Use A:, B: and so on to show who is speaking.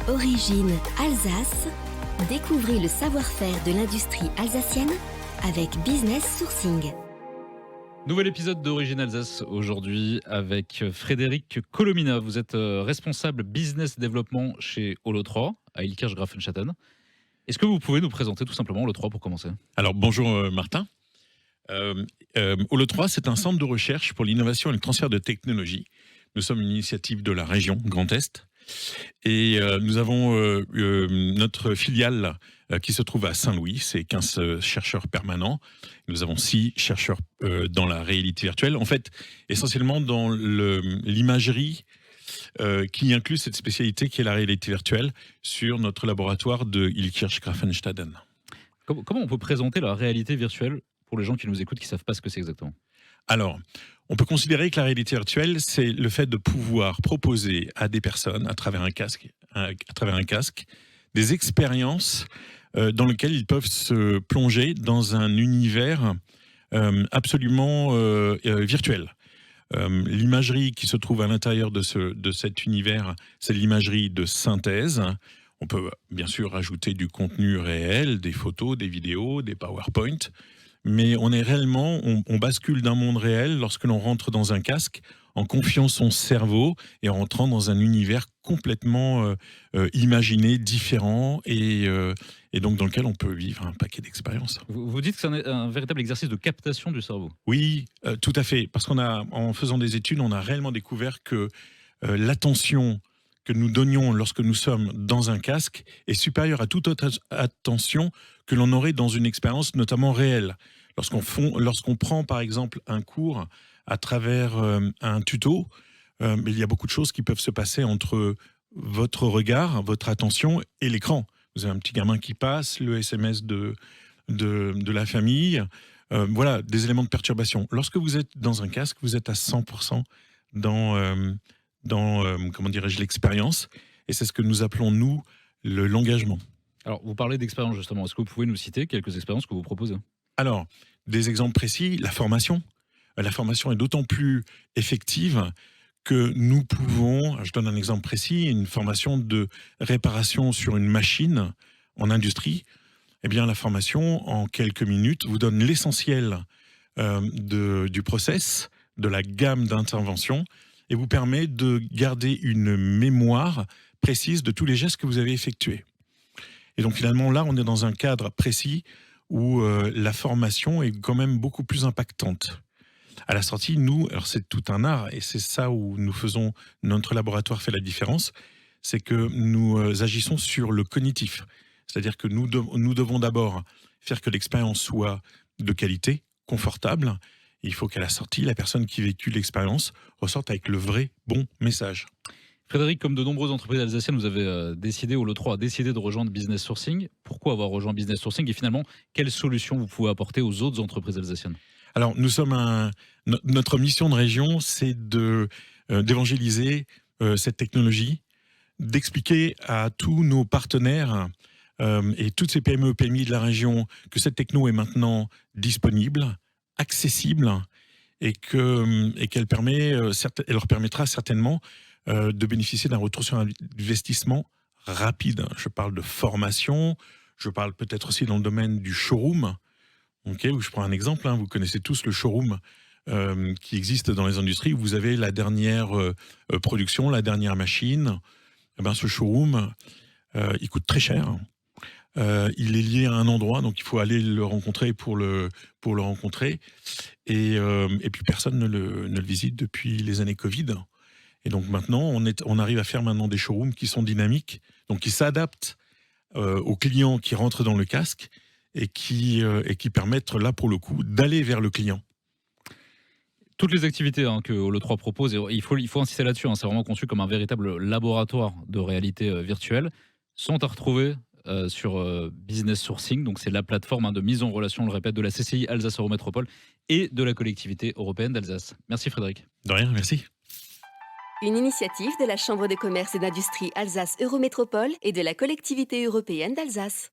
A: Origine Alsace. Découvrez le savoir-faire de l'industrie alsacienne avec Business Sourcing.
B: Nouvel épisode d'Origine Alsace aujourd'hui avec Frédéric Colomina. Vous êtes responsable business développement chez Holo3 à Illkirch-Grafenstaden. Est-ce que vous pouvez nous présenter tout simplement Holo3 pour commencer ?
C: Alors bonjour Martin. Holo3, c'est un centre de recherche pour l'innovation et le transfert de technologies. Nous sommes une initiative de la région Grand Est et nous avons notre filiale qui se trouve à Saint-Louis. C'est 15 chercheurs permanents. Nous avons 6 chercheurs dans la réalité virtuelle. En fait, essentiellement dans l'imagerie qui inclut cette spécialité qui est la réalité virtuelle sur notre laboratoire de Illkirch-Grafenstaden.
B: Comment on peut présenter la réalité virtuelle pour les gens qui nous écoutent, qui ne savent pas ce que c'est exactement ?
C: Alors, on peut considérer que la réalité virtuelle, c'est le fait de pouvoir proposer à des personnes, à travers un casque, des expériences dans lesquelles ils peuvent se plonger dans un univers absolument virtuel. L'imagerie qui se trouve à l'intérieur de cet univers, c'est l'imagerie de synthèse. On peut bien sûr ajouter du contenu réel, des photos, des vidéos, des PowerPoint. Mais on bascule d'un monde réel lorsque l'on rentre dans un casque en confiant son cerveau et en rentrant dans un univers complètement imaginé, différent et donc dans lequel on peut vivre un paquet d'expériences.
B: Vous dites que c'est un véritable exercice de captation du cerveau.
C: Oui, tout à fait. Parce en faisant des études, on a réellement découvert que l'attention que nous donnions lorsque nous sommes dans un casque est supérieure à toute autre attention que l'on aurait dans une expérience notamment réelle. Lorsqu'on prend par exemple un cours à travers un tuto, il y a beaucoup de choses qui peuvent se passer entre votre regard, votre attention et l'écran. Vous avez un petit gamin qui passe, le SMS de la famille, voilà, des éléments de perturbation. Lorsque vous êtes dans un casque, vous êtes à 100% dans l'expérience, et c'est ce que nous appelons, nous, l'engagement.
B: Alors, vous parlez d'expérience justement. Est-ce que vous pouvez nous citer quelques expériences que vous proposez ?
C: Alors, des exemples précis, la formation. La formation est d'autant plus effective que nous pouvons, je donne un exemple précis, une formation de réparation sur une machine en industrie. Eh bien, la formation, en quelques minutes, vous donne l'essentiel du process, de la gamme d'intervention, et vous permet de garder une mémoire précise de tous les gestes que vous avez effectués. Et donc finalement, là, on est dans un cadre précis où la formation est quand même beaucoup plus impactante. À la sortie, alors c'est tout un art, et c'est ça où notre laboratoire fait la différence, c'est que nous agissons sur le cognitif. C'est-à-dire que nous devons d'abord faire que l'expérience soit de qualité, confortable. Il faut qu'à la sortie, la personne qui véhicule l'expérience ressorte avec le vrai bon message.
B: Frédéric, comme de nombreuses entreprises alsaciennes, vous avez Holo3 a décidé de rejoindre Business Sourcing. Pourquoi avoir rejoint Business Sourcing et finalement, quelles solutions vous pouvez apporter aux autres entreprises alsaciennes ?
C: Alors, notre mission de région, c'est d'évangéliser cette technologie, d'expliquer à tous nos partenaires et toutes ces PME, PMI de la région que cette techno est maintenant disponible, accessible, et qu'elle leur permettra certainement de bénéficier d'un retour sur investissement rapide. Je parle de formation, je parle peut-être aussi dans le domaine du showroom, où je prends un exemple, vous connaissez tous le showroom qui existe dans les industries, où vous avez la dernière production, la dernière machine. Ce showroom, il coûte très cher. Il est lié à un endroit, donc il faut aller le rencontrer pour le rencontrer. Et puis personne ne le visite depuis les années Covid. Et donc maintenant, on arrive à faire maintenant des showrooms qui sont dynamiques, donc qui s'adaptent aux clients qui rentrent dans le casque et qui permettent là pour le coup d'aller vers le client.
B: Toutes les activités que Holo3 propose, et il faut insister là-dessus, c'est vraiment conçu comme un véritable laboratoire de réalité virtuelle, sont à retrouver sur Business Sourcing. Donc c'est la plateforme de mise en relation, on le répète, de la CCI Alsace Eurométropole et de la collectivité européenne d'Alsace. Merci Frédéric.
C: De rien, merci.
A: Une initiative de la Chambre de commerce et d'industrie Alsace Eurométropole et de la collectivité européenne d'Alsace.